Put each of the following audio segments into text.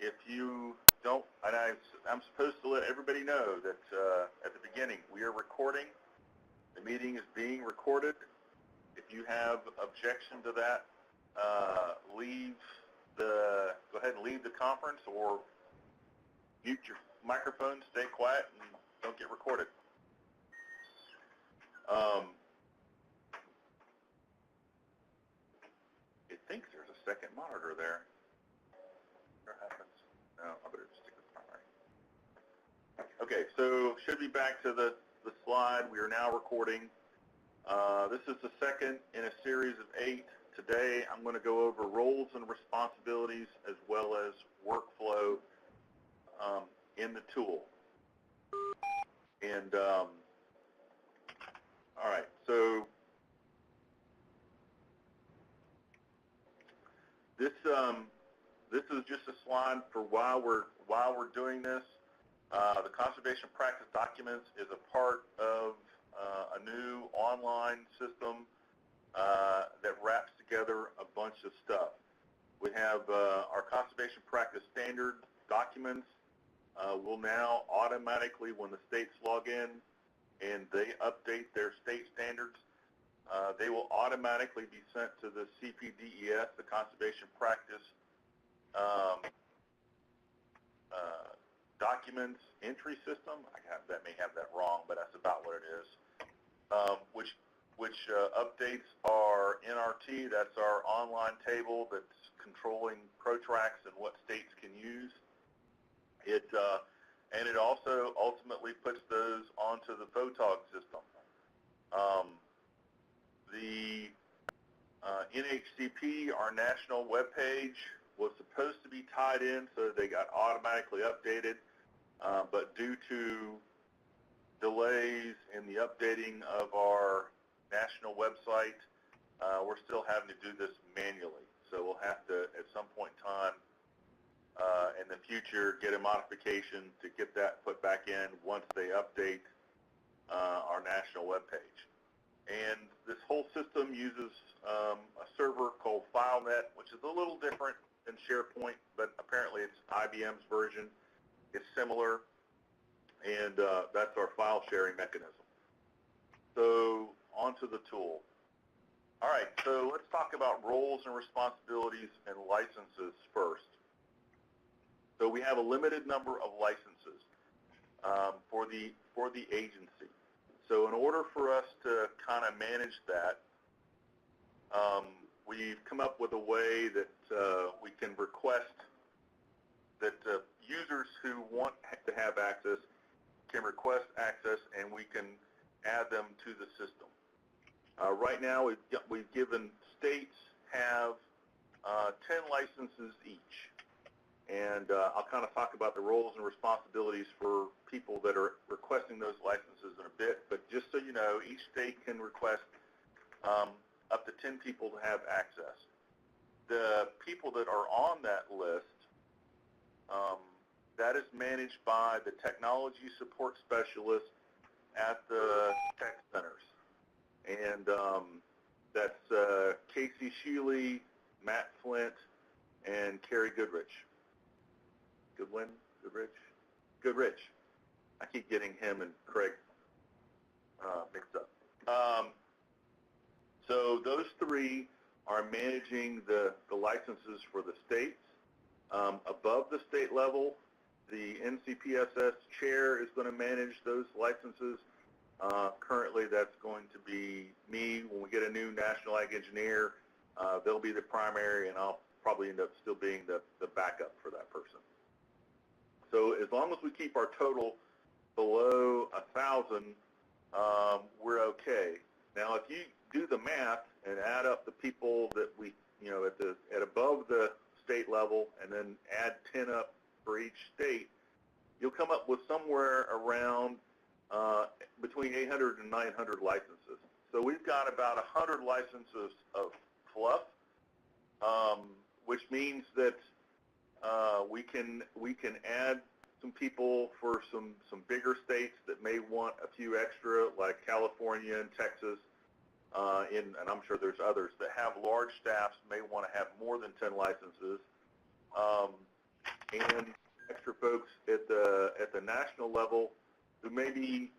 if you don't, and I'm supposed to let everybody know that at the beginning we are recording. The meeting is being recorded. If you have objection to that, go ahead and leave the conference or mute your microphone, stay quiet, and don't get recorded. It thinks there's a second monitor there. What happens? No, I better stick with primary. Okay, so should be back to the slide. We are now recording. This is the second in a series of 8. Today I'm going to go over roles and responsibilities as well as workflow in the tool. And all right, so this is just a slide for why we're doing this. The conservation practice documents is a part of a new online system that wraps together a bunch of stuff. We have our conservation practice standard documents will now automatically, when the states log in and they update their state standards, they will automatically be sent to the CPDES, the conservation practice documents entry system. That may have that wrong, but that's about what it is. Which updates our NRT, that's our online table that's controlling ProTracks and what states can use. And it also ultimately puts those onto the PHOTOG system. The NHCP, our national webpage, was supposed to be tied in so they got automatically updated, but due to delays in the updating of our national website, we're still having to do this manually. So we'll have to, at some point in time in the future, get a modification to get that put back in once they update our national webpage. And this whole system uses a server called FileNet, which is a little different than SharePoint, but apparently it's IBM's version. It's similar, and that's our file sharing mechanism. So onto the tool. All right, so let's talk about roles and responsibilities and licenses first. So we have a limited number of licenses for the agency. So in order for us to kind of manage that, we've come up with a way that we can request that users who want to have access can request access, and we can add them to the system. Right now, we've given states have 10 licenses each, and I'll kind of talk about the roles and responsibilities for people that are requesting those licenses in a bit. But just so you know, each state can request up to 10 people to have access. The people that are on that list, that is managed by the technology support specialists at the tech centers. And that's Casey Sheely, Matt Flint, and Carrie Goodrich. Goodrich. I keep getting him and Craig mixed up. So those three are managing the licenses for the states. Above the state level, the NCPSS chair is going to manage those licenses. Currently, that's going to be me. When we get a new National Ag Engineer, they'll be the primary, and I'll probably end up still being the backup for that person. So as long as we keep our total below 1,000, we're okay. Now, if you do the math and add up the people that we, at above the state level, and then add 10 up for each state, you'll come up with somewhere around between 800 and 900 licenses. So we've got about 100 licenses of fluff, which means that we can add some people for some bigger states that may want a few extra, like California and Texas, and I'm sure there's others that have large staffs, may want to have more than 10 licenses. and extra folks at the national level who maybe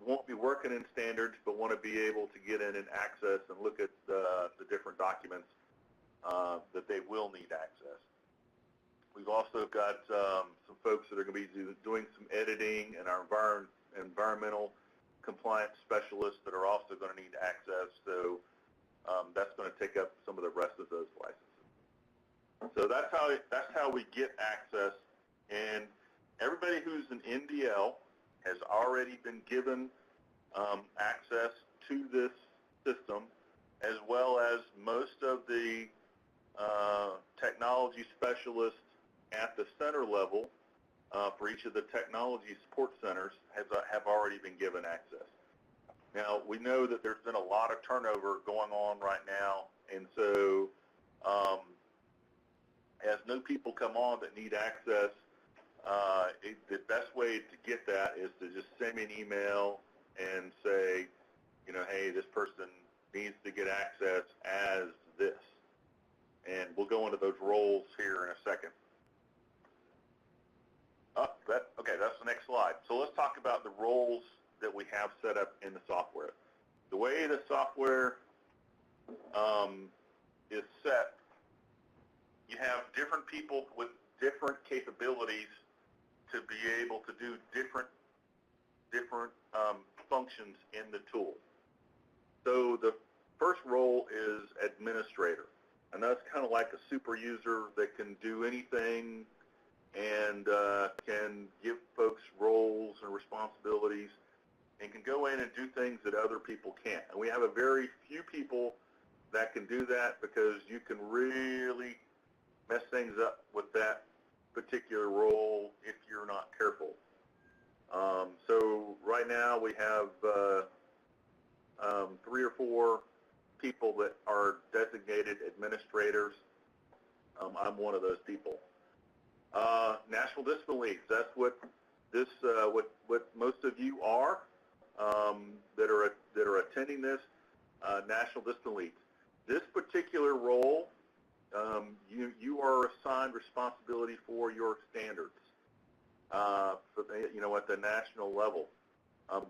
won't be working in standards but want to be able to get in and access and look at the different documents that they will need access. We've also got some folks that are going to be doing some editing, and our environmental compliance specialists that are also going to need access. So that's going to take up some of the rest of those licenses. So that's how we get access, and everybody who's an NDL has already been given access to this system, as well as most of the technology specialists at the center level for each of the technology support centers have already been given access. Now, we know that there's been a lot of turnover going on right now, and so as new people come on that need access, the best way to get that is to just send me an email and say, you know, hey, this person needs to get access as this. And we'll go into those roles here in a second. Okay, that's the next slide. So let's talk about the roles that we have set up in the software. The way the software is set, you have different people with different capabilities to be able to do different functions in the tool. So the first role is administrator, and that's kind of like a super user that can do anything and can give folks roles and responsibilities and can go in and do things that other people can't. And we have a very few people that can do that, because you can really mess things up with that particular role if you're not careful. So right now we have 3 or 4 people that are designated administrators. I'm one of those people. National Discipline Leagues, that's what this what most of you are that are attending this. National Discipline Leagues. This particular role, you are assigned responsibility for your standards. At the national level,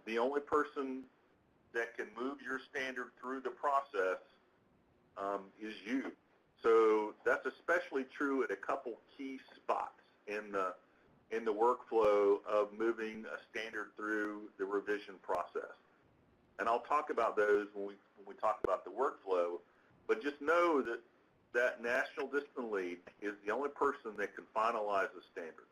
the only person that can move your standard through the process is you. So that's especially true at a couple key spots in the workflow of moving a standard through the revision process. And I'll talk about those when we talk about the workflow. But just know that National Discipline Lead is the only person that can finalize the standard.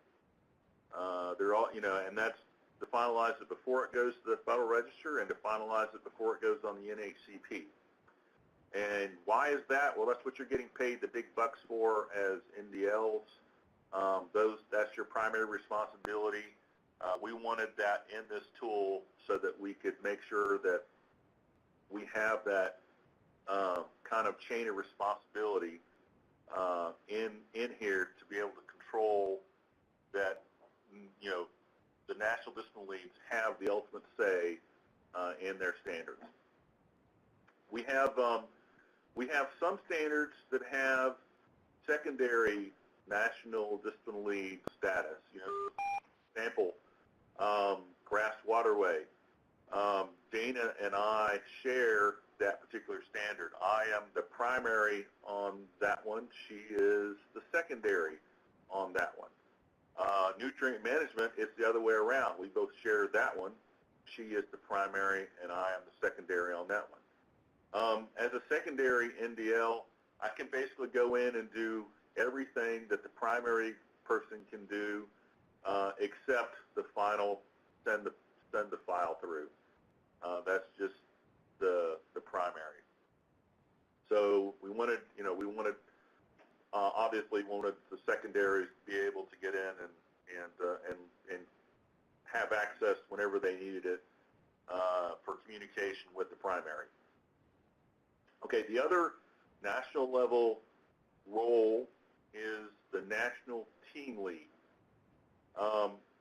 They're all, and that's to finalize it before it goes to the Federal Register and to finalize it before it goes on the NHCP. And why is that? Well, that's what you're getting paid the big bucks for as NDLs. That's your primary responsibility. We wanted that in this tool so that we could make sure that we have that kind of chain of responsibility in here to be able to control that, the National Discipline Leagues have the ultimate say in their standards. We have some standards that have secondary National Discipline League status. For example, grass waterway. Dana and I share that particular standard. I am the primary on that one. She is the secondary on that one. Nutrient management is the other way around. We both share that one. She is the primary and I am the secondary on that one. As a secondary NDL, I can basically go in and do everything that the primary person can do except the final send the file through. That's just the primary. So we wanted obviously wanted the secondaries to be able to get in and have access whenever they needed it for communication with the primary. Okay, the other national level role is the National Team Lead.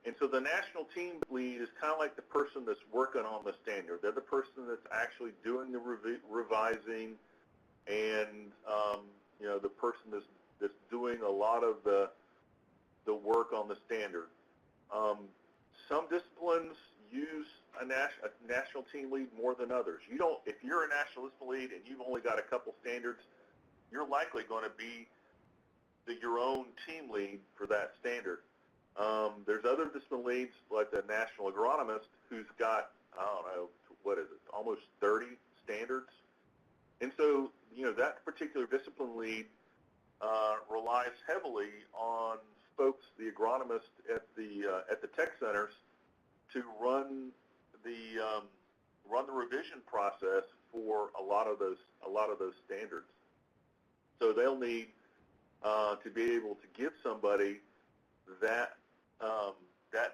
And so the National Team Lead is kind of like the person that's working on the standard. They're the person that's actually doing the revising, and the person that's doing a lot of the the work on the standard. Some disciplines use a national team lead more than others. You don't, if you're a national discipline lead and you've only got a couple standards, you're likely going to be your own team lead for that standard. There's other discipline leads, like the national agronomist, who's got, I don't know, what is it, almost 30 standards. And so, that particular discipline lead relies heavily on folks, the agronomists at the tech centers, to run the revision process for a lot of those standards. So they'll need to be able to give somebody that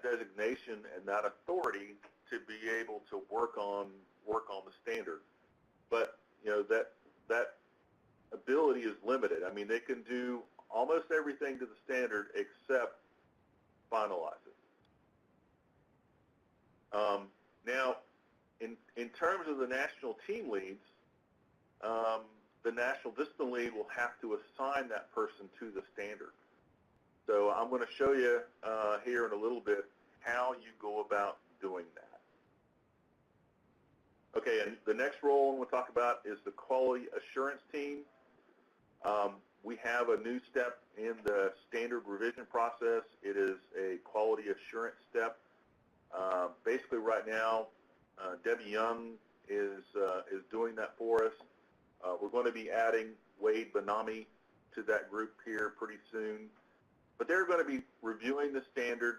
designation and that authority to be able to work on the standard. But that ability is limited. I mean, they can do almost everything to the standard except finalize it. Now, in terms of the national team leads, the national discipline lead will have to assign that person to the standard. So I'm going to show you here in a little bit how you go about doing that. Okay, and the next role I'm going to talk about is the quality assurance team. We have a new step in the standard revision process. It is a quality assurance step. Basically right now, Debbie Young is doing that for us. We're going to be adding Wade Benami to that group here pretty soon. But they're going to be reviewing the standard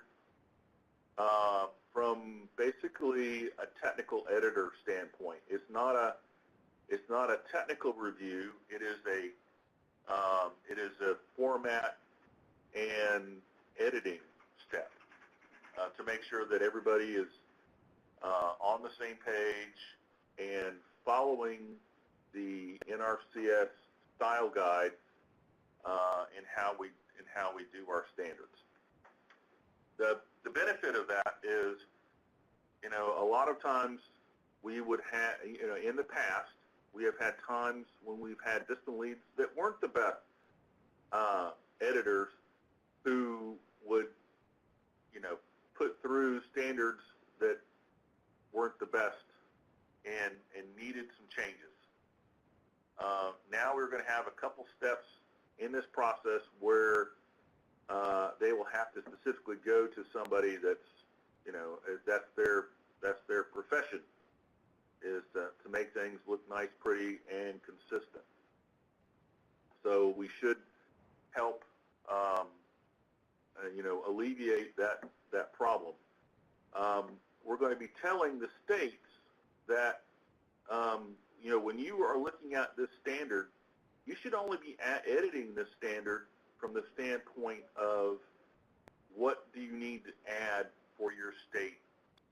from basically a technical editor standpoint. It's not a technical review. It is a format and editing step to make sure that everybody is on the same page and following the NRCS style guide in how we do our standards. The benefit of that is, a lot of times we would have, in the past, we have had times when we've had discipline leads that weren't the best editors who would, put through standards that weren't the best and needed some changes. Now we're going to have a couple steps in this process where they will have to specifically go to somebody that's, that's their profession, is to make things look nice, pretty, and consistent. So we should help, alleviate that problem. We're going to be telling the states that, when you are looking at this standard, you should only be editing this standard from the standpoint of what do you need to add for your state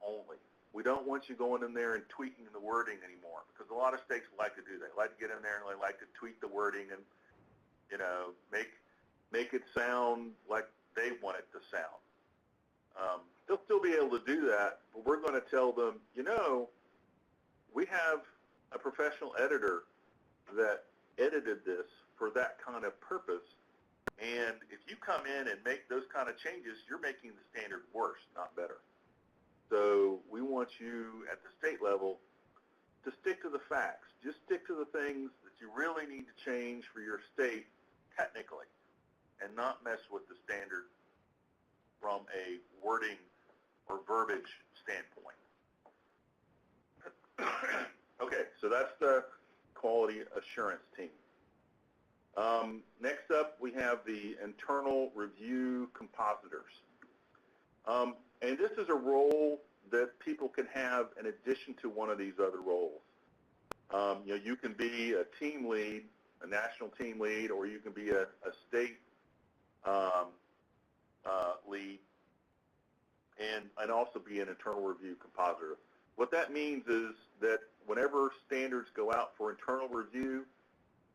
only. We don't want you going in there and tweaking the wording anymore, because a lot of states like to do that. They like to get in there and they like to tweak the wording and, make it sound like they want it to sound. They'll still be able to do that, but we're going to tell them, we have a professional editor that edited this for that kind of purpose, and if you come in and make those kind of changes, you're making the standard worse, not better. So we want you at the state level to stick to the facts. Just stick to the things that you really need to change for your state technically, and not mess with the standard from a wording or verbiage standpoint. Okay, so that's the quality assurance team. Next up, we have the internal review compositors. And this is a role that people can have in addition to one of these other roles. You can be a team lead, a national team lead, or you can be a state lead, and also be an internal review compositor. What that means is that whenever standards go out for internal review,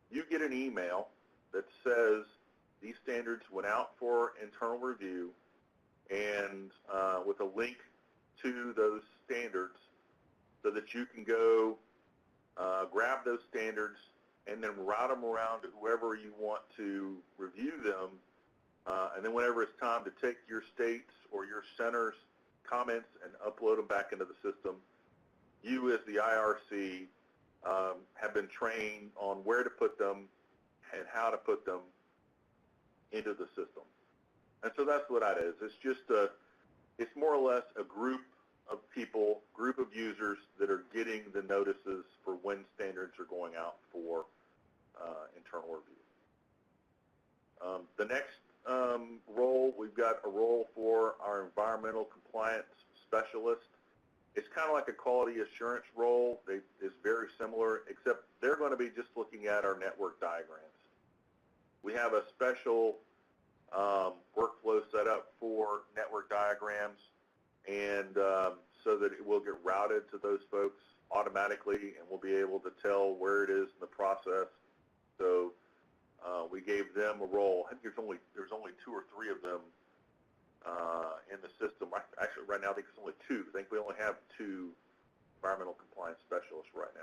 you get an email that says these standards went out for internal review, and with a link to those standards so that you can go grab those standards and then route them around to whoever you want to review them And then whenever it's time to take your state's or your center's comments and upload them back into the system, you as the IRC have been trained on where to put them and how to put them into the system. And so that's what that is. It's just it's more or less a group of people, group of users that are getting the notices for when standards are going out for internal review. The next role, we've got a role for our environmental compliance specialist. It's kind of like a quality assurance role. It's very similar, except they're going to be just looking at our network diagrams. We have a special workflow set up for network diagrams, and so that it will get routed to those folks automatically, and we'll be able to tell where it is in the process. So we gave them a role. I think there's only 2 or 3 of them in the system. Actually, right now, I think it's only 2. I think we only have 2 environmental compliance specialists right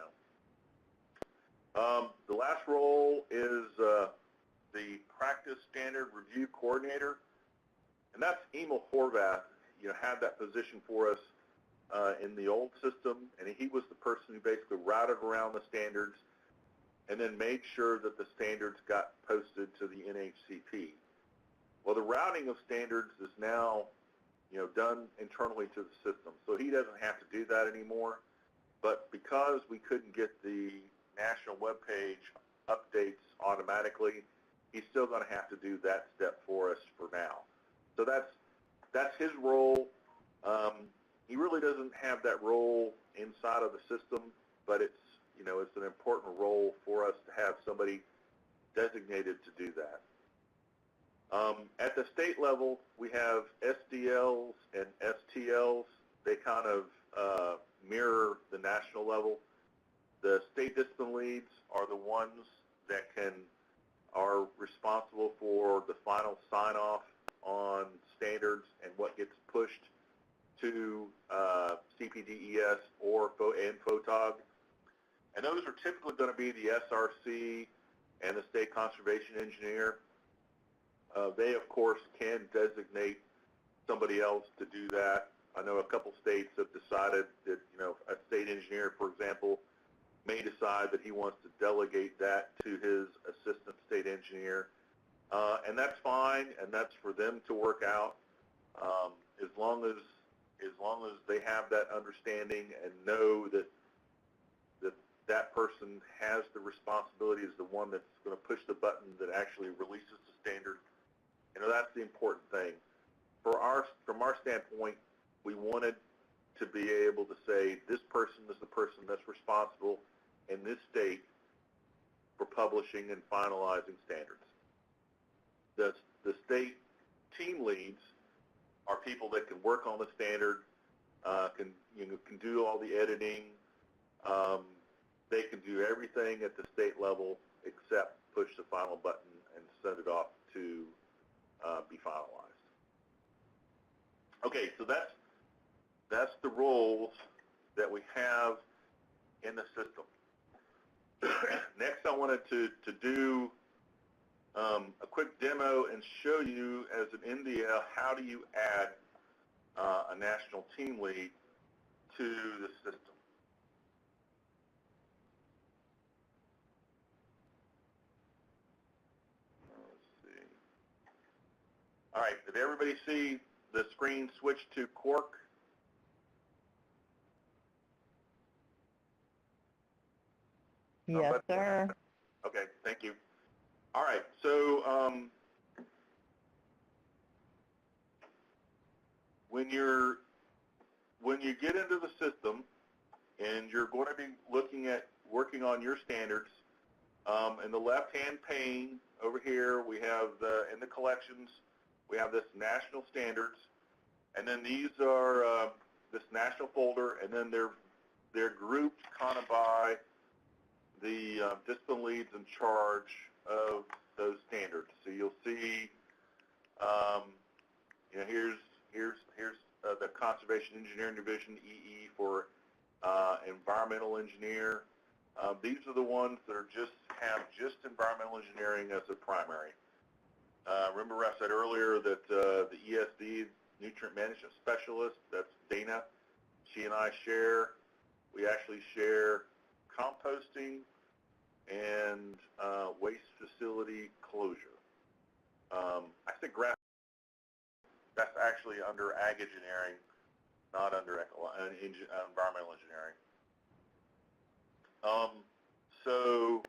now. The last role is the practice standard review coordinator, and that's Emil Horvath. Had that position for us in the old system, and he was the person who basically routed around the standards and then made sure that the standards got posted to the NHCP. Well, the routing of standards is now, done internally to the system, so he doesn't have to do that anymore. But because we couldn't get the national web page updates automatically, he's still going to have to do that step for us for now. So that's his role. He really doesn't have that role inside of the system, but it's an important role for us to have somebody designated to do that. At the state level, we have SDLs and STLs. They kind of mirror the national level. The state discipline leads are the ones that are responsible for the final sign-off on standards and what gets pushed to CPD DMS and PHOTOG. And those are typically going to be the SRC and the state conservation engineer. They, of course, can designate somebody else to do that. I know a couple states have decided that, a state engineer, for example, may decide that he wants to delegate that to his assistant state engineer. And that's fine, and that's for them to work out, as long as they have that understanding and know that that person has the responsibility as the one that's going to push the button that actually releases the standard. That's the important thing. From our standpoint, we wanted to be able to say this person is the person that's responsible in this state for publishing and finalizing standards. The state team leads are people that can work on the standard, can do all the editing. They can do everything at the state level except push the final button and send it off to be finalized. Okay, so that's the roles that we have in the system. Next, I wanted to do a quick demo and show you as an NDL how do you add a national team lead to the system. All right, did everybody see the screen switch to Quark? Yes, sir. Okay, thank you. All right, so when you get into the system and you're going to be working on your standards, in the left-hand pane over here, we have in the collections, we have this national standards, and then these are this national folder, and then they're grouped kind of by the discipline leads in charge of those standards. So you'll see, here's the Conservation Engineering Division, EE, for environmental engineer. These are the ones that have just environmental engineering as a primary. Remember I said earlier that the ESD, Nutrient Management Specialist, that's Dana, she and I share. We actually share composting and waste facility closure. I think that's actually under ag engineering, not under environmental engineering. So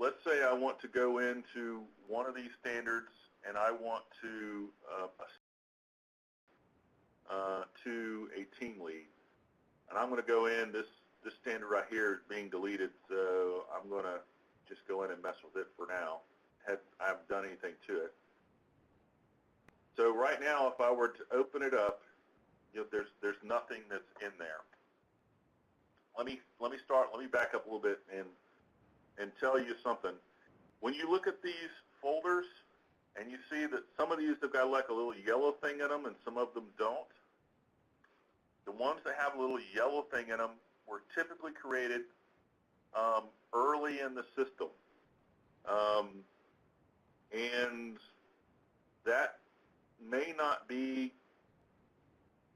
let's say I want to go into one of these standards and I want to a team lead. And I'm going to go in, this standard right here is being deleted, so I'm going to just go in and mess with it for now. I haven't done anything to it. So right now, if I were to open it up, there's nothing that's in there. Let me back up a little bit and tell you something. When you look at these folders and you see that some of these have got like a little yellow thing in them and some of them don't, the ones that have a little yellow thing in them were typically created early in the system. And that may not be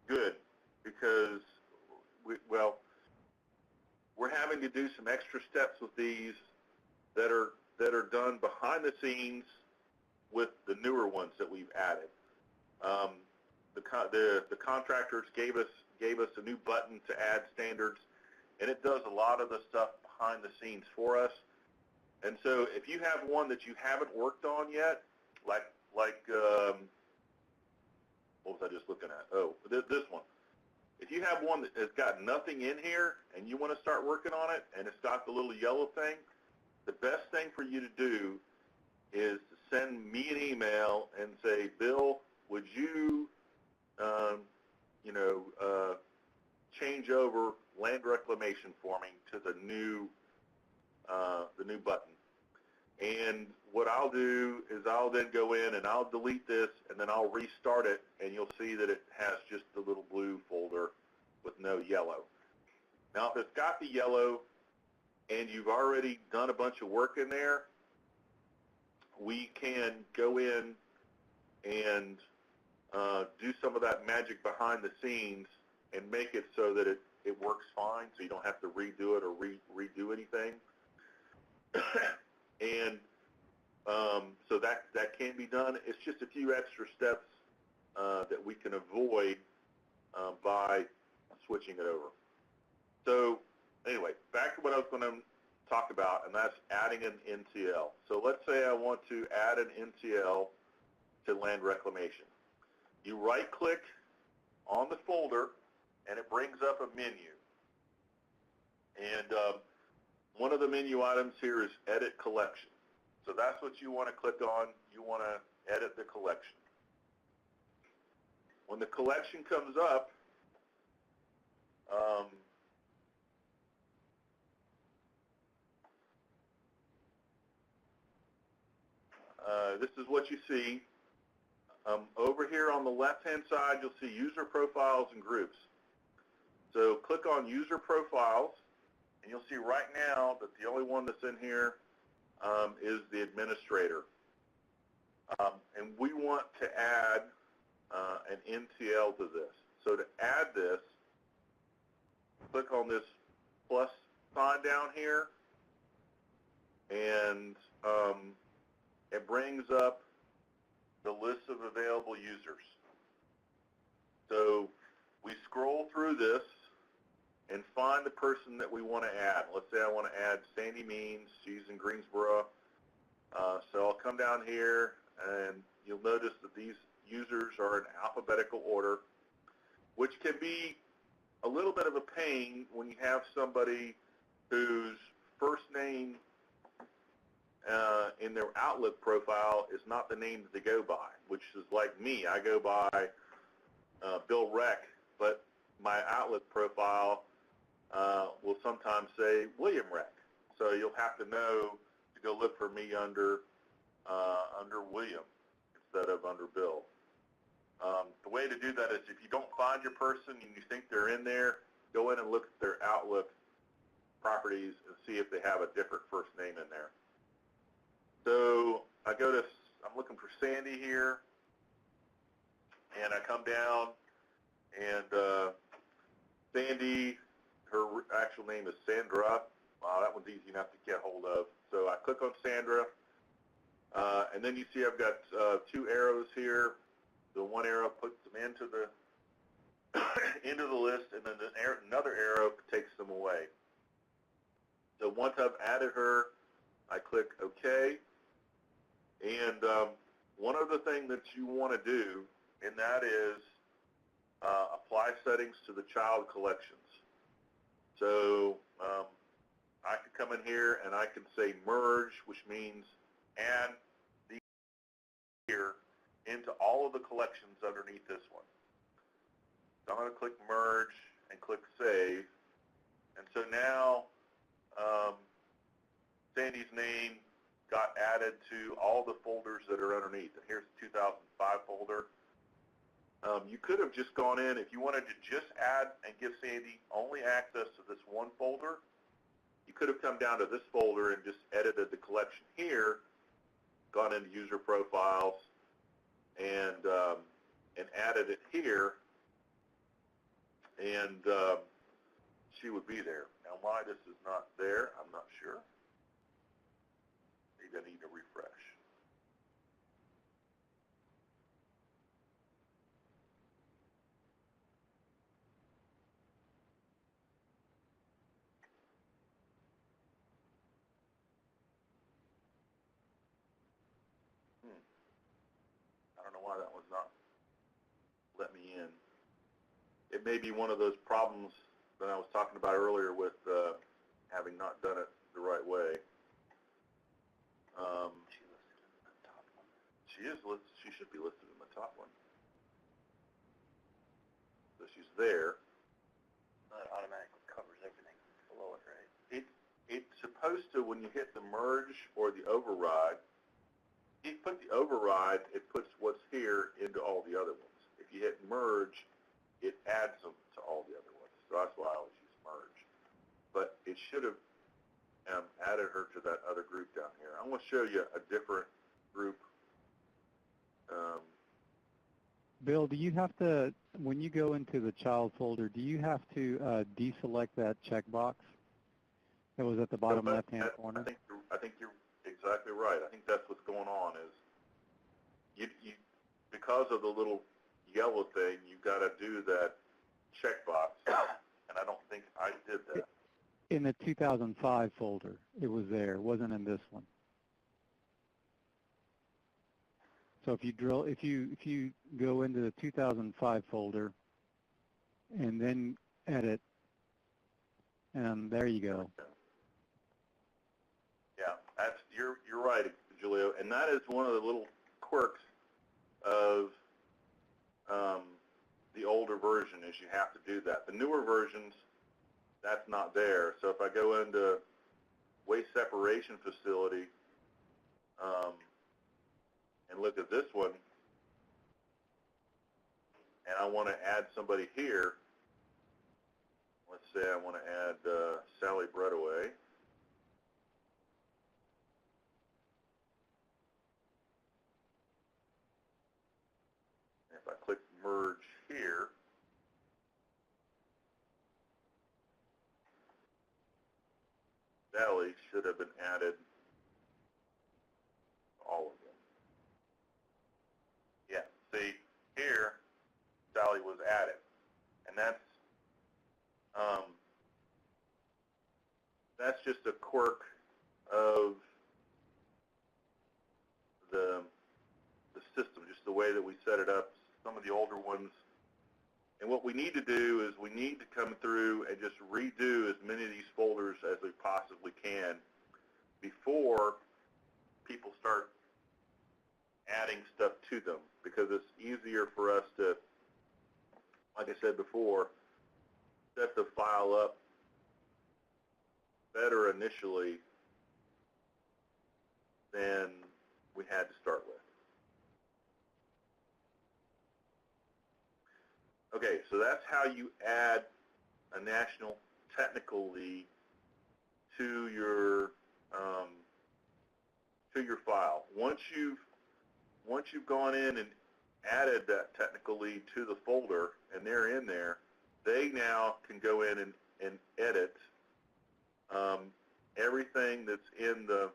good because, we're having to do some extra steps with these that are done behind the scenes with the newer ones that we've added. The contractors gave us a new button to add standards, and it does a lot of the stuff behind the scenes for us. And so if you have one that you haven't worked on yet, like what was I just looking at? Oh, this one. If you have one that has got nothing in here and you want to start working on it and it's got the little yellow thing, the best thing for you to do is to send me an email and say, Bill, would you change over land reclamation forming to the new button. And what I'll do is I'll then go in and I'll delete this and then I'll restart it, and you'll see that it has just the little blue folder with no yellow. Now, if it's got the yellow and you've already done a bunch of work in there, we can go in and do some of that magic behind the scenes and make it so that it works fine, so you don't have to redo it or redo anything. And so that can be done. It's just a few extra steps that we can avoid by switching it over. So anyway, back to what I was going to talk about, and that's adding an NTL. So let's say I want to add an NTL to land reclamation. You right-click on the folder, and it brings up a menu. And one of the menu items here is Edit Collection. So that's what you want to click on. You want to edit the collection. When the collection comes up, this is what you see. Over here on the left-hand side, you'll see User Profiles and Groups. So click on User Profiles, and you'll see right now that the only one that's in here is the administrator. And we want to add an NTL to this. So to add this, click on this plus sign down here, and it brings up the list of available users. So we scroll through this and find the person that we want to add. Let's say I want to add Sandy Means. She's in Greensboro. So I'll come down here, and you'll notice that these users are in alphabetical order, which can be a little bit of a pain when you have somebody whose first name in their Outlook profile is not the name that they go by, which is like me. I go by Bill Reck, but my Outlook profile will sometimes say William Reck. So you'll have to know to go look for me under William instead of under Bill. The way to do that is if you don't find your person and you think they're in there, go in and look at their Outlook properties and see if they have a different first name in there. So I'm looking for Sandy here, and I come down, and Sandy, her actual name is Sandra. Wow, that one's easy enough to get hold of. So I click on Sandra, and then you see I've got 2 arrows here. The one arrow puts them into the into the list, and then another arrow takes them away. So once I've added her, I click OK. And one other thing that you want to do, and that is apply settings to the child collections. So I can come in here and I can say merge, which means add the here into all of the collections underneath this one. So I'm going to click merge and click save. And so now Sandy's name got added to all the folders that are underneath. And here's the 2005 folder. You could have just gone in, if you wanted to just add and give Sandy only access to this one folder, you could have come down to this folder and just edited the collection here, gone into user profiles, and added it here, and she would be there. Now why this is not there, I'm not sure. Maybe I need to refresh. I don't know why that was not let me in. It may be one of those problems that I was talking about earlier with having not done it the right way. She is listed. She should be listed in the top one. So she's there. That automatically covers everything below it, right? It's supposed to, when you hit the merge or the override, if you put the override, it puts what's here into all the other ones. If you hit merge, it adds them to all the other ones. So that's why I always use merge. But it should have added her to that other group down here. I'm going to show you a different group. Bill, do you have to, when you go into the child folder, do you have to deselect that checkbox that was at the bottom left-hand corner? I think you're exactly right. I think that's what's going on is you because of the little yellow thing, you've got to do that checkbox, and I don't think I did that. In the 2005 folder, it was there. It wasn't in this one. So if you go into the 2005 folder and then edit, and there you go. Yeah, you're right, Julio, and that is one of the little quirks of the older version is you have to do that. The newer versions, that's not there. So if I go into waste separation facility and look at this one, and I want to add somebody here, let's say I want to add Sally Breadaway. If I click merge here, Sally should have been added to all of them. Yeah, see, here, Sally was added. And that's just a quirk of the system, just the way that we set it up. Some of the older ones. And what we need to do is we need to come through and just redo as many of these folders as we possibly can before people start adding stuff to them, because it's easier for us to, like I said before, set the file up better initially than we had to start with. Okay, so that's how you add a national technical lead to your file. Once you've once you've gone in and added that technical lead to the folder and they're in there, they now can go in and edit everything that's in the,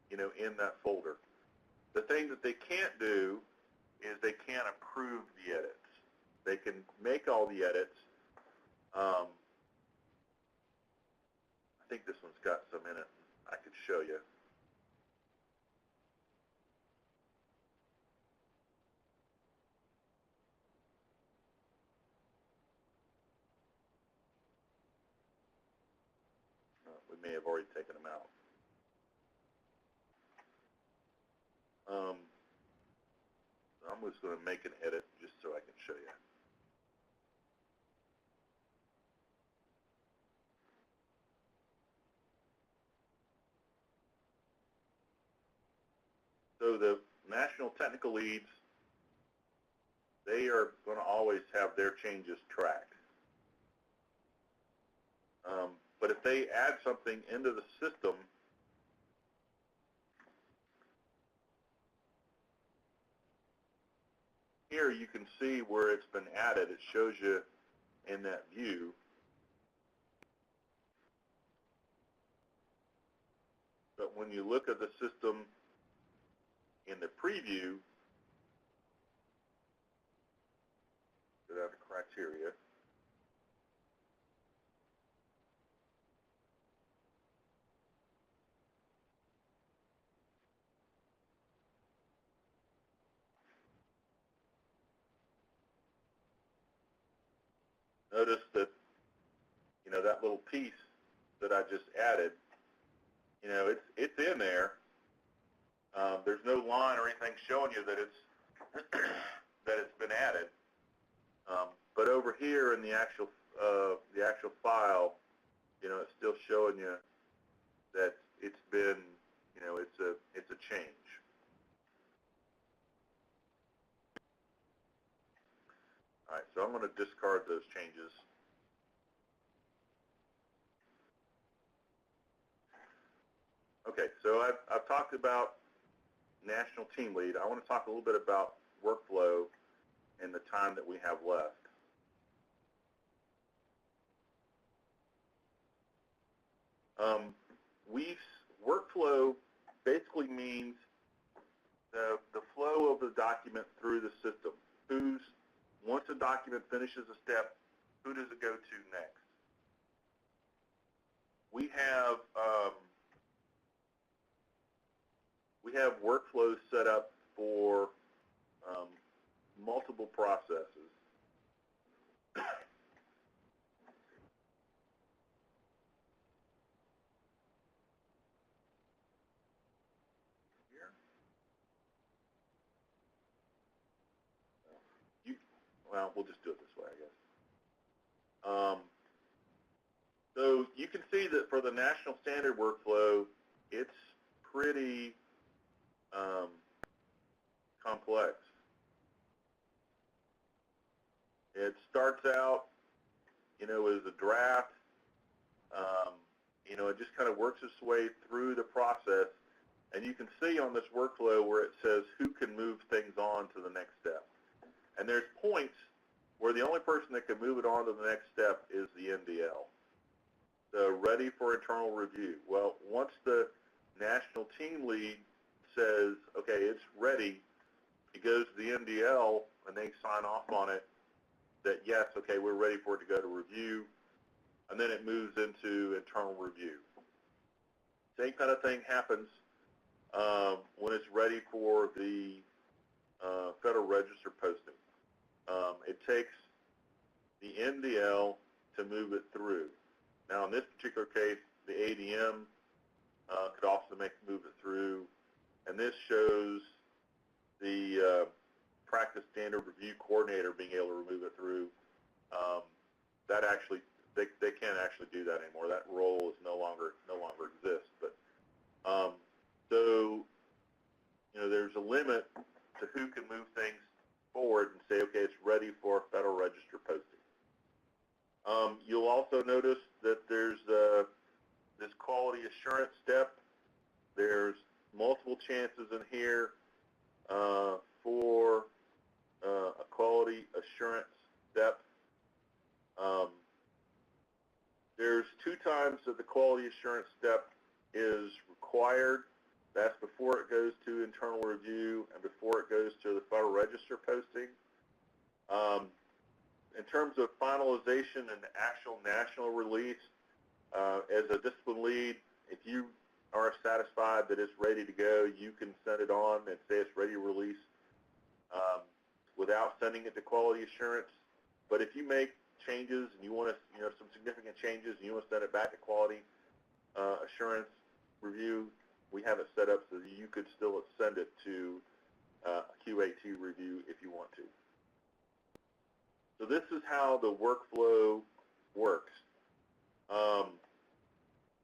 in that folder. The thing that they can't do is they can't approve the edits. They can make all the edits. I think this one's got some in it I could show you. We may have already taken them out. I'm just going to make an edit just so I can show you. So the national technical leads, they are going to always have their changes tracked. But if they add something into the system, here you can see where it's been added. It shows you in that view. But when you look at the system in the preview, go down to criteria. Notice that, that little piece that I just added, it's in there. There's no line or anything showing you that it's been added. But over here in the actual file, it's still showing you that it's been, it's a change. All right, so I'm going to discard those changes. Okay, so I've talked about national team lead. I want to talk a little bit about workflow and the time that we have left. Workflow basically means the flow of the document through the system. Once a document finishes a step, who does it go to next? We have workflows set up for multiple processes. Well, we'll just do it this way, I guess. So you can see that for the national standard workflow, it's pretty complex. It starts out, as a draft. It just kind of works its way through the process. And you can see on this workflow where it says who can move things on to the next step. And there's points where the only person that can move it on to the next step is the NDL. So ready for internal review. Well, once the national team lead says, okay, it's ready, it goes to the NDL and they sign off on it that yes, okay, we're ready for it to go to review, and then it moves into internal review. Same kind of thing happens when it's ready for the Federal Register posting. It takes the NDL to move it through. Now, in this particular case, the ADM could also move it through, and this shows the practice standard review coordinator being able to remove it through. That actually, they can't actually do that anymore. That role is no longer exists. But so there's a limit to who can move things forward and say, okay, it's ready for Federal Register posting. You'll also notice that there's this quality assurance step. There's multiple chances in here for a quality assurance step. There's 2 times that the quality assurance step is required. That's before it goes to internal review and before it goes to the Federal Register posting. In terms of finalization and actual national release, as a discipline lead, if you are satisfied that it's ready to go, you can send it on and say it's ready to release without sending it to quality assurance. But if you make changes and you want to, some significant changes and you want to send it back to quality assurance review, we have it set up so that you could still send it to QAT review if you want to. So this is how the workflow works.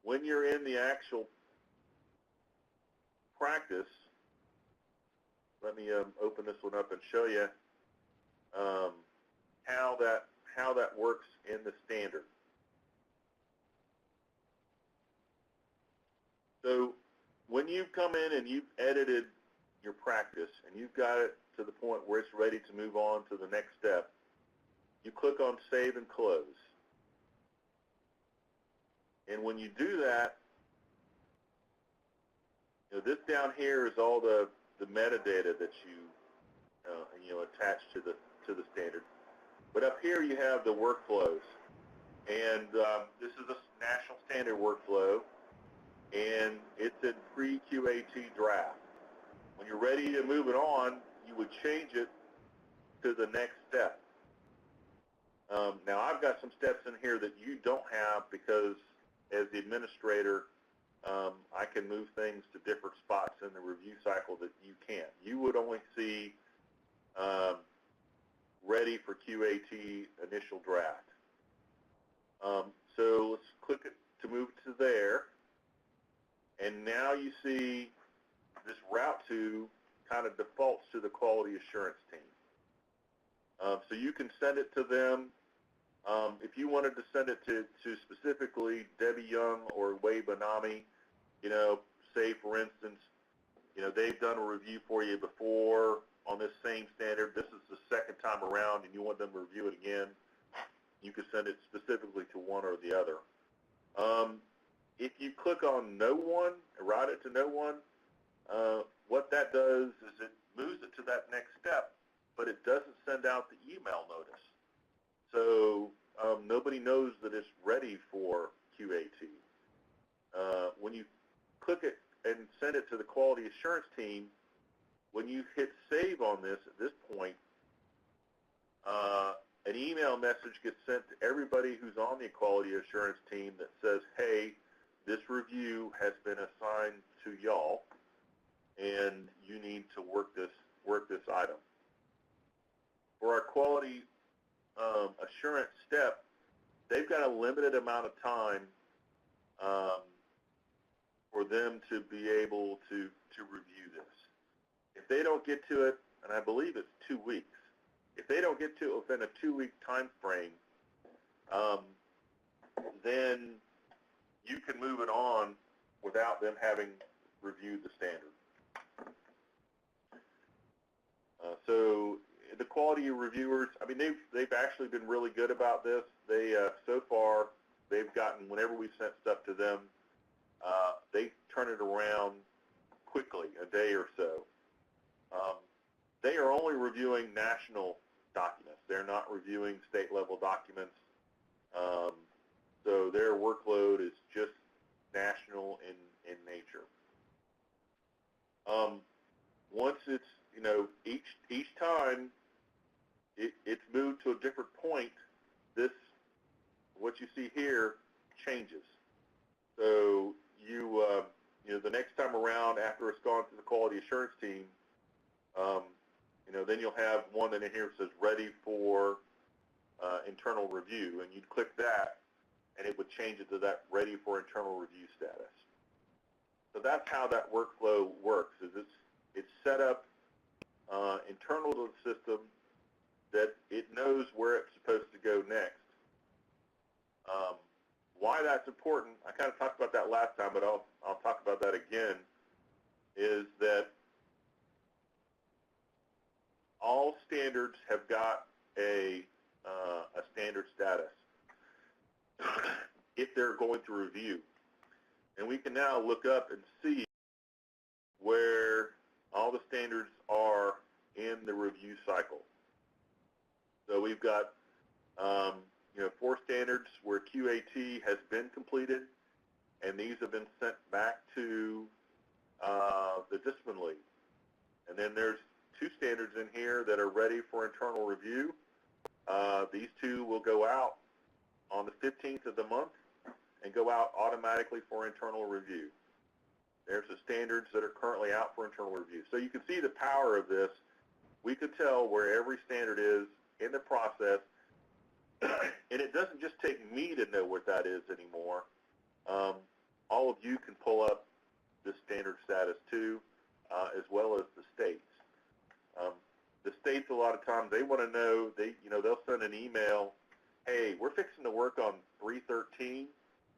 When you're in the actual practice, let me open this one up and show you how that works in the standard. So when you've come in and you've edited your practice and you've got it to the point where it's ready to move on to the next step, you click on Save and Close. And when you do that, this down here is all the metadata that you attach to the standard. But up here you have the workflows, and this is a national standard workflow, and it's in pre-QAT draft. When you're ready to move it on, you would change it to the next step. Now I've got some steps in here that you don't have because as the administrator, I can move things to different spots in the review cycle that you can't. You would only see ready for QAT initial draft. So let's click it to move to there. And now you see this route to kind of defaults to the quality assurance team. So you can send it to them. If you wanted to send it to specifically Debbie Young or Wade Banami, say for instance, they've done a review for you before on this same standard. This is the second time around and you want them to review it again, you can send it specifically to one or the other. If you click on No One, route it to No One, what that does is it moves it to that next step, but it doesn't send out the email notice. So nobody knows that it's ready for QAT. When you click it and send it to the quality assurance team, when you hit save on this at this point, an email message gets sent to everybody who's on the quality assurance team that says, hey, this review has been assigned to y'all, and you need to work this item. For our quality assurance step, they've got a limited amount of time for them to be able to review this. If they don't get to it, and I believe it's 2 weeks, if they don't get to it within a 2-week time frame, then you can move it on without them having reviewed the standard. So the quality reviewers, I mean, they've actually been really good about this. They so far they've gotten, whenever we've sent stuff to them, they turn it around quickly, a day or so. They are only reviewing national documents. They're not reviewing state-level documents. So their workload is just national in nature. Once it's, each time it's moved to a different point, what you see here changes. So the next time around after it's gone to the quality assurance team, then you'll have one in here that says ready for internal review, and you'd click that, and it would change it to that ready for internal review status. So that's how that workflow works. Is it's set up internal to the system that it knows where it's supposed to go next. Why that's important, I kind of talked about that last time, but I'll talk about that again, is that got a standard status if they're going to review. And we can now look up and see where all the standards are in the review cycle. So we've got 4 standards where QAT has been completed, and these have been sent back to the discipline lead. And then there's 2 standards in here that are ready for internal review. These 2 will go out on the 15th of the month and go out automatically for internal review. There's the standards that are currently out for internal review. So you can see the power of this. We could tell where every standard is in the process, and it doesn't just take me to know what that is anymore. All of you can pull up the standard status too, as well as the states. The states, a lot of times, they want to know, they'll send an email, hey, we're fixing to work on 313.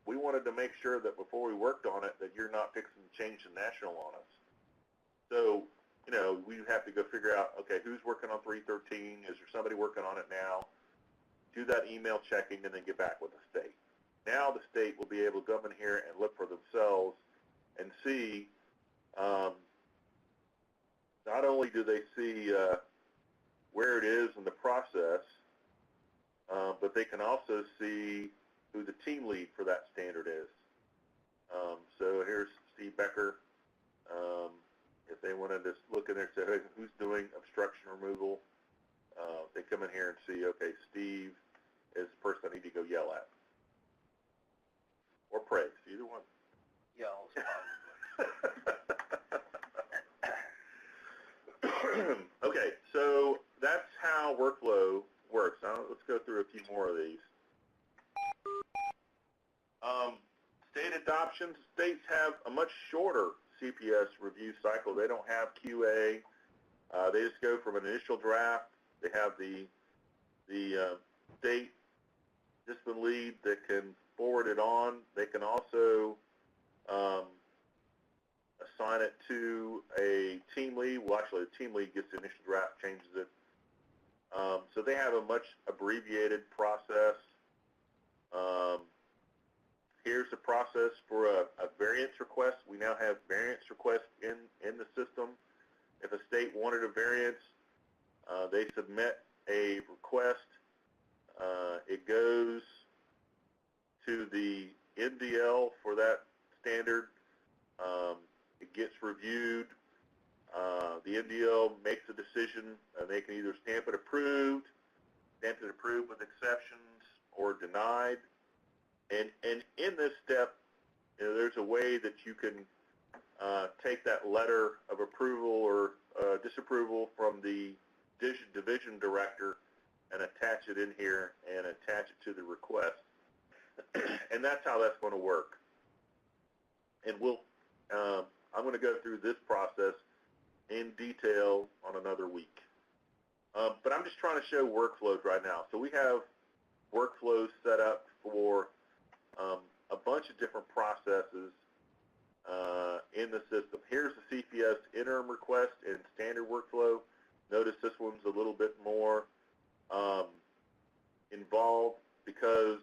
We wanted to make sure that before we worked on it that you're not fixing to change the national on us. So, we have to go figure out, okay, who's working on 313? Is there somebody working on it now? Do that email checking and then get back with the state. Now the state will be able to come in here and look for themselves and see, not only do they see where it is in the process, but they can also see who the team lead for that standard is. So here's Steve Becker. If they want to just look in there and say, hey, who's doing obstruction removal, they come in here and see, okay, Steve is the person I need to go yell at. Or praise, either one. Yells. Okay, so that's how workflow works. Now let's go through a few more of these. State adoptions. States have a much shorter CPS review cycle. They don't have QA. They just go from an initial draft. They have the state discipline lead that can forward it on. They can also assign it to a team lead. Well, actually, the team lead gets the initial draft, changes it. So they have a much abbreviated process. Here's the process for a variance request. We now have variance requests in the system. If a state wanted a variance, they submit a request. It goes to the NDL for that standard. It gets reviewed. The NDL makes a decision. They can either stamp it approved with exceptions, or denied. And in this step, there's a way that you can take that letter of approval or disapproval from the division director and attach it in here and attach it to the request. And that's how that's going to work. And I'm going to go through this process in detail on another week. But I'm just trying to show workflows right now. So we have workflows set up for a bunch of different processes in the system. Here's the CPS interim request and standard workflow. Notice this one's a little bit more involved because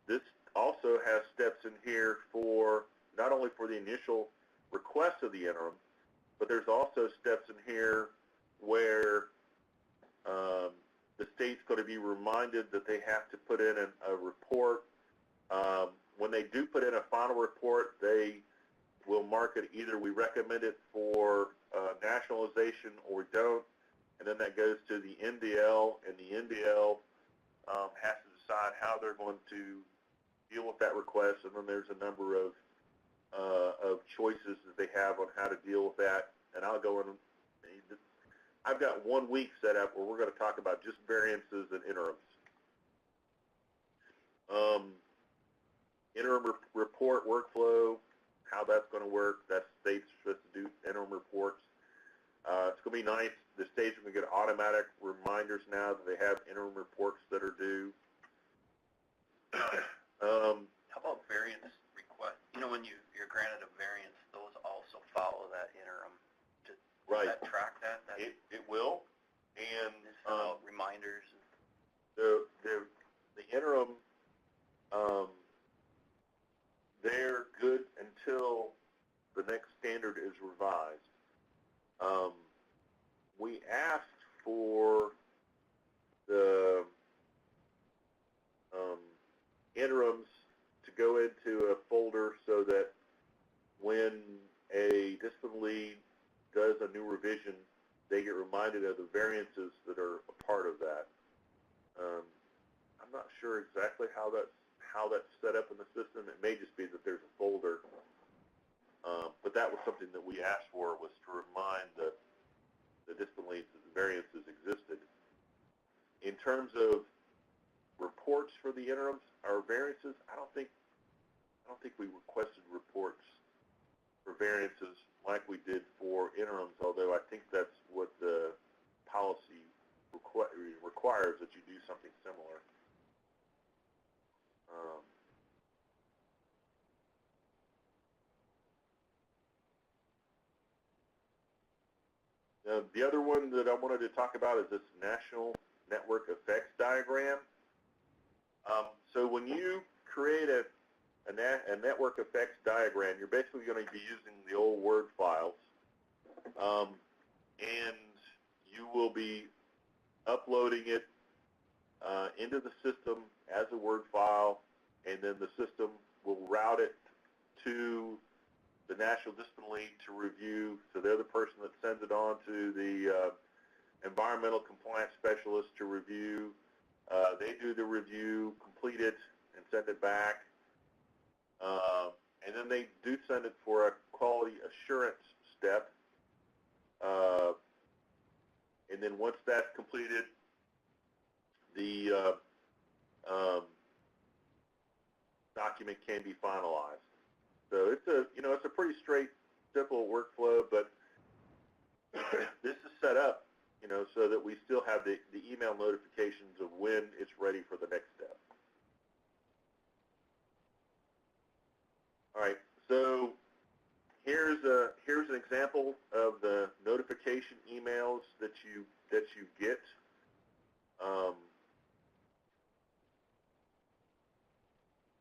this also has steps in here for not only for the initial request of the interim, but there's also steps in here where the state's going to be reminded that they have to put in a report. When they do put in a final report, they will mark it either we recommend it for nationalization or we don't, and then that goes to the NDL, and the NDL has to decide how they're going to deal with that request, and then there's a number of choices that they have on how to deal with that, and I'll go in. I've got 1 week set up where we're going to talk about just variances and interims. Interim report workflow, how that's going to work. That state's supposed to do interim reports. It's going to be nice. The states are going to get automatic reminders now that they have interim reports that are due. How about variance request? When you're granted a variance, those also follow that interim. Does Right. that track that? It will. And reminders. the interim, they're good until the next standard is revised. We asked for the interims to go into a folder so that when a discipline lead does a new revision, they get reminded of the variances that are a part of that. I'm not sure exactly how that's set up in the system. It may just be that there's a folder, but that was something that we asked for, was to remind the discipline leads that the variances existed. In terms of reports for the interims or variances, I don't think we requested reports for variances like we did for interims, although I think that's what the policy requires, that you do something similar. The other one that I wanted to talk about is this national network effects diagram. So when you create a network effects diagram, you're basically going to be using the old Word files, and you will be uploading it into the system as a Word file, and then the system will route it to the National Discipline Lead to review. So they're the person that sends it on to the environmental compliance specialist to review. They do the review, complete it, and send it back. And then they do send it for a quality assurance step. And then once that's completed, the document can be finalized. So it's a pretty straight, simple workflow, but this is set up, so that we still have the email notifications of when it's ready for the next step. All right, so here's an example of the notification emails that you get.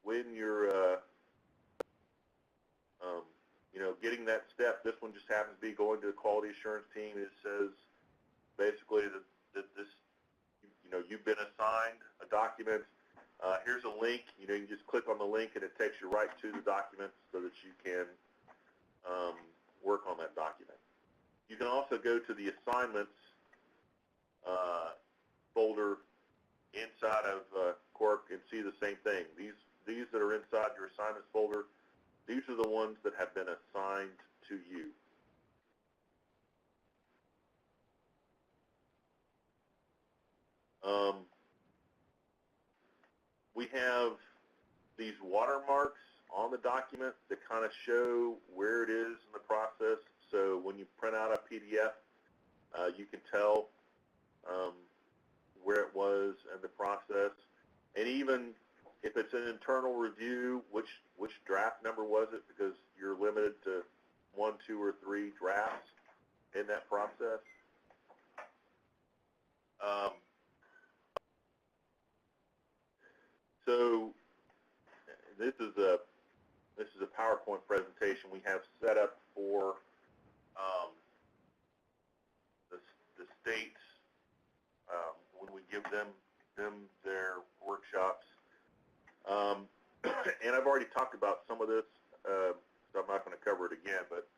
When you're getting that step, this one just happens to be going to the quality assurance team. It says basically that this, you've been assigned a document. Here's a link. You can just click on the link and it takes you right to the document so that you can work on that document. You can also go to the assignments folder inside of Quark and see the same thing. These that are inside your assignments folder, these are the ones that have been assigned to you. We have these watermarks on the document that kind of show where it is in the process. So when you print out a PDF, you can tell where it was in the process. And even if it's an internal review, which draft number was it, because you're limited to 1, 2, or 3 drafts in that process. So this is a PowerPoint presentation we have set up for the states when we give them their workshops. And I've already talked about some of this, so I'm not going to cover it again, but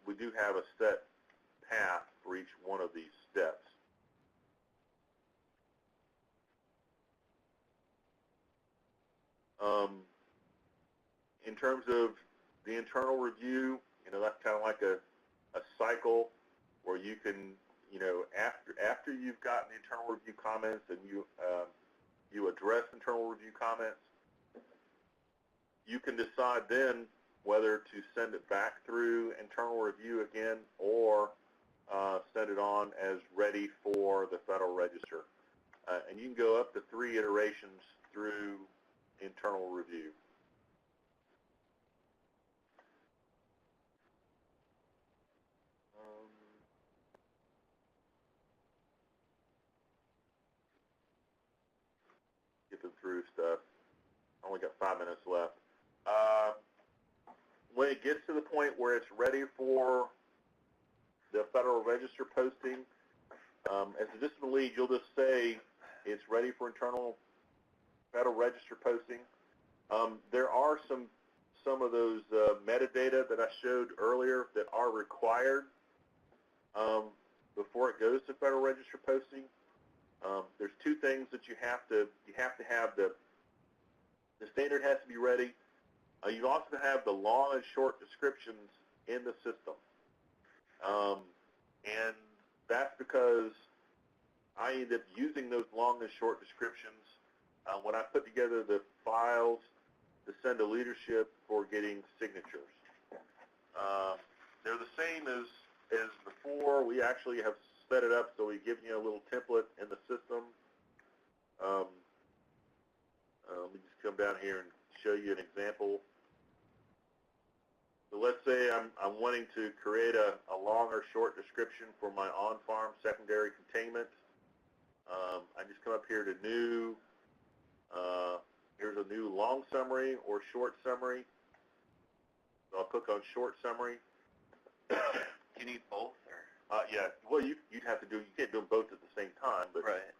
we do have a set path for each one of these steps. In terms of the internal review, that's kind of like a cycle where you can, after you've gotten the internal review comments and you address internal review comments, you can decide then whether to send it back through internal review again or send it on as ready for the Federal Register. And you can go up to 3 iterations through internal review. skipping through stuff. Only got 5 minutes left. When it gets to the point where it's ready for the Federal Register posting, as a discipline lead, you'll just say it's ready for internal Federal Register posting. There are some of those metadata that I showed earlier that are required before it goes to Federal Register posting. There's two things that you have to have. The standard has to be ready. You also have to have the long and short descriptions in the system. And that's because I end up using those long and short descriptions when I put together the files to send to leadership for getting signatures. They're the same as before. We actually have set it up so we give you a little template in the system. Let me just come down here and show you an example. So let's say I'm wanting to create a long or short description for my on-farm secondary containment. I just come up here to new. Here's a new long summary or short summary. So I'll click on short summary. Do you need both? Or? Yeah. Well, you'd have to do. You can't do them both at the same time. But right.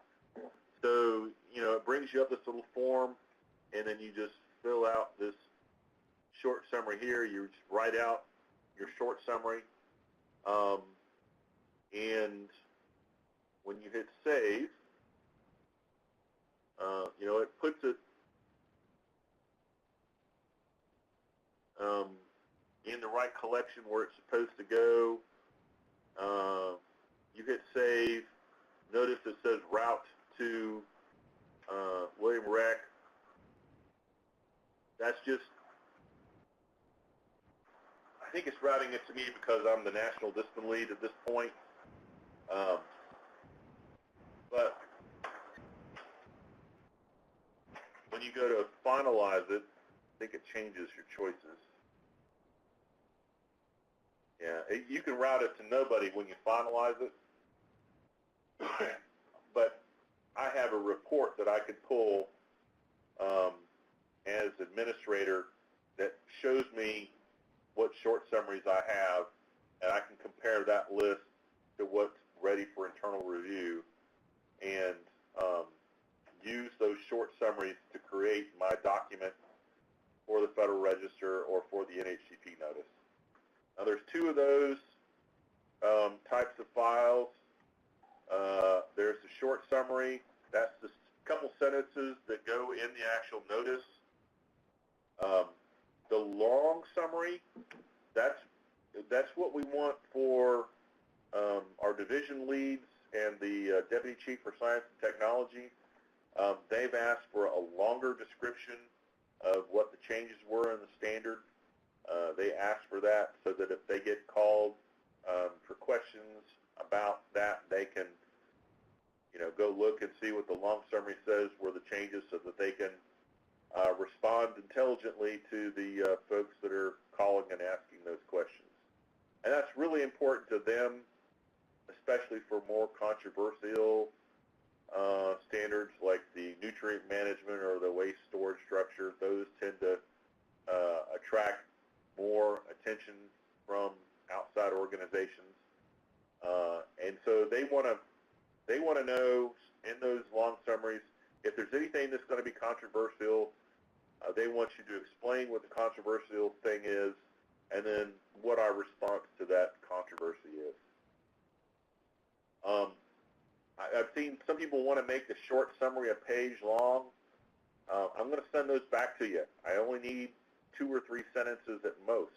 So it brings you up this little form, and then you just fill out this short summary here. You just write out your short summary, and when you hit save, it puts it in the right collection where it's supposed to go. You hit save. Notice it says route to William Reck. That's just, I think it's routing it to me because I'm the national discipline lead at this point. But when you go to finalize it, I think it changes your choices. Yeah, you can route it to nobody when you finalize it. But I have a report that I could pull as administrator that shows me what short summaries I have, and I can compare that list to what's ready for internal review and use those short summaries to create my document for the Federal Register or for the NHCP notice. Now there's two of those types of files. There's the short summary. That's just a couple sentences that go in the actual notice. The long summary, that's what we want for our division leads and the Deputy Chief for Science and Technology. They've asked for a longer description of what the changes were in the standard. They asked for that so that if they get called for questions about that, they can go look and see what the long summary says were the changes so that they can respond intelligently to the folks that are calling and asking those questions. And that's really important to them, especially for more controversial standards like the nutrient management or the waste storage structure. Those tend to attract more attention from outside organizations. And so they want to know in those long summaries if there's anything that's going to be controversial. They want you to explain what the controversial thing is and then what our response to that controversy is. I've seen some people want to make the short summary a page long. I'm going to send those back to you. I only need 2 or 3 sentences at most.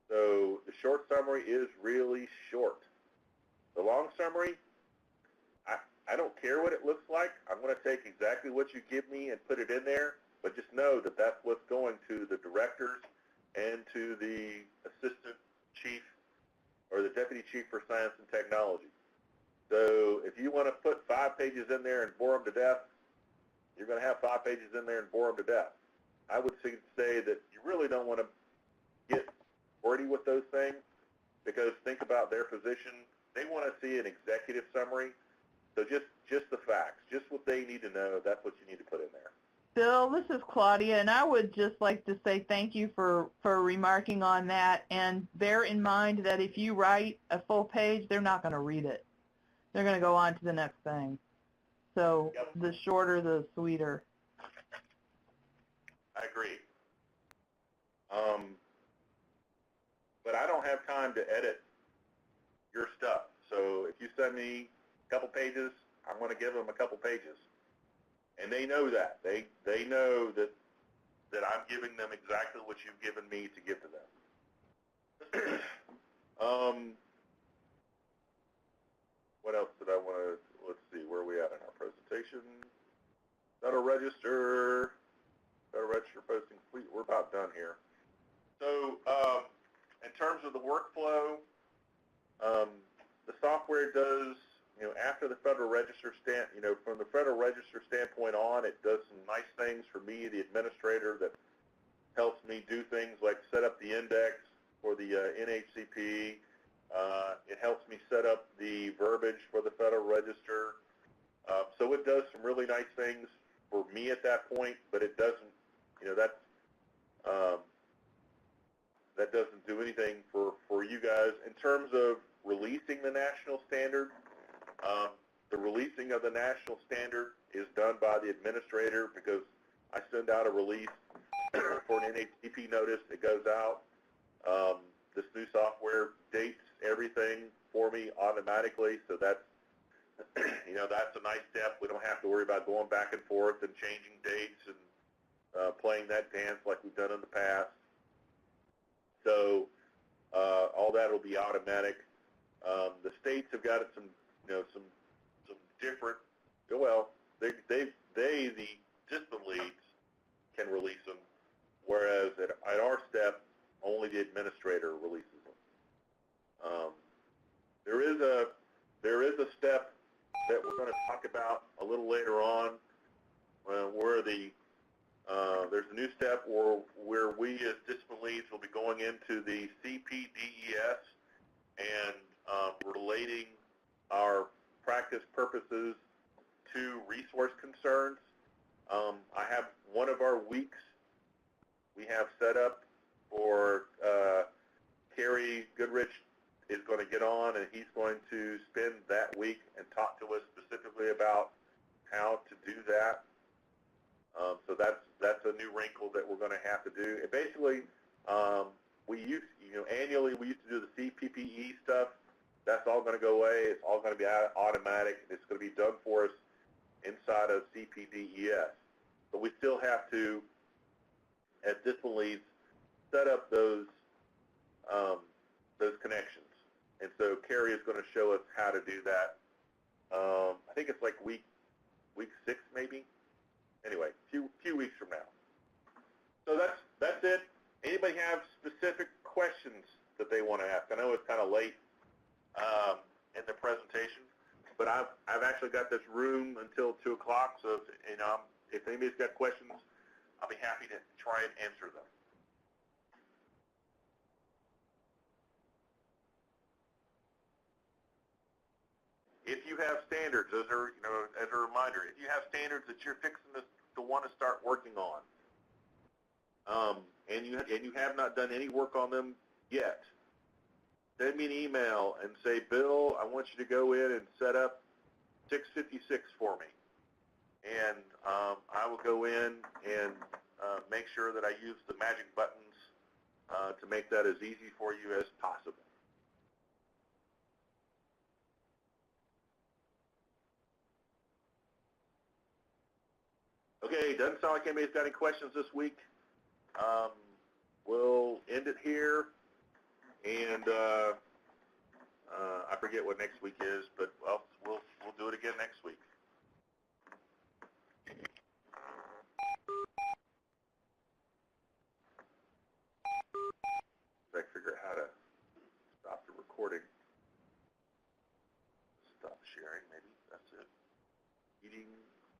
So the short summary is really short. The long summary, I don't care what it looks like. I'm going to take exactly what you give me and put it in there, but just know that that's what's going to the directors and to the assistant chief or the deputy chief for science and technology. So if you want to put 5 pages in there and bore them to death, you're going to have 5 pages in there and bore them to death. I would say that you really don't want to get wordy with those things because think about their position. They want to see an executive summary. So just the facts, just what they need to know, that's what you need to put in there. Bill, this is Claudia, and I would just like to say thank you for remarking on that, and bear in mind that if you write a full page, they're not going to read it. They're going to go on to the next thing. So the shorter, the sweeter. I agree. But I don't have time to edit your stuff. So if you send me a couple pages, I'm going to give them a couple pages. And they know that. They know that I'm giving them exactly what you've given me to give to them. What else did I want to, let's see, where are we at in our presentation? Federal Register posting fleet, we're about done here. So in terms of the workflow, the software does, after the Federal Register from the Federal Register standpoint on, it does some nice things for me, the administrator, that helps me do things like set up the index for the NHCP. It helps me set up the verbiage for the Federal Register. So it does some really nice things for me at that point, but it doesn't, that doesn't do anything for you guys. In terms of releasing the national standard, the releasing of the national standard is done by the administrator, because I send out a release for an NHCP notice. It goes out. This new software dates everything for me automatically, so that's that's a nice step. We don't have to worry about going back and forth and changing dates and playing that dance like we've done in the past. So all that will be automatic. The states have got some different. Well, the discipline leads can release them, whereas at our step, only the administrator releases them. There is a step that we're going to talk about a little later on, where there's a new step where we as discipline leads will be going into the CPD DMS and relating our practice purposes to resource concerns. I have one of our weeks we have set up for Kerry Goodrich is going to get on, and he's going to spend that week and talk to us specifically about how to do that. So that's a new wrinkle that we're going to have to do. And basically, annually we used to do the CPPE stuff. That's all going to go away. It's all going to be automatic. It's going to be done for us inside of CPDES. But we still have to, as discipline leads, set up those connections. And so Carrie is going to show us how to do that. I think it's like week 6 maybe. Anyway, few weeks from now. So that's it. Anybody have specific questions that they want to ask? I know it's kind of late in the presentation, but I've actually got this room until 2 o'clock. So if anybody's got questions, I'll be happy to try and answer them. If you have standards, as a reminder, if you have standards that you're fixing to want to start working on, and you have not done any work on them yet, send me an email and say, Bill, I want you to go in and set up 656 for me, and I will go in and make sure that I use the magic buttons to make that as easy for you as possible. Okay, doesn't sound like anybody's got any questions this week. We'll end it here, and I forget what next week is, but we'll do it again next week. I figure out how to stop the recording. Stop sharing, maybe. That's it. Eating.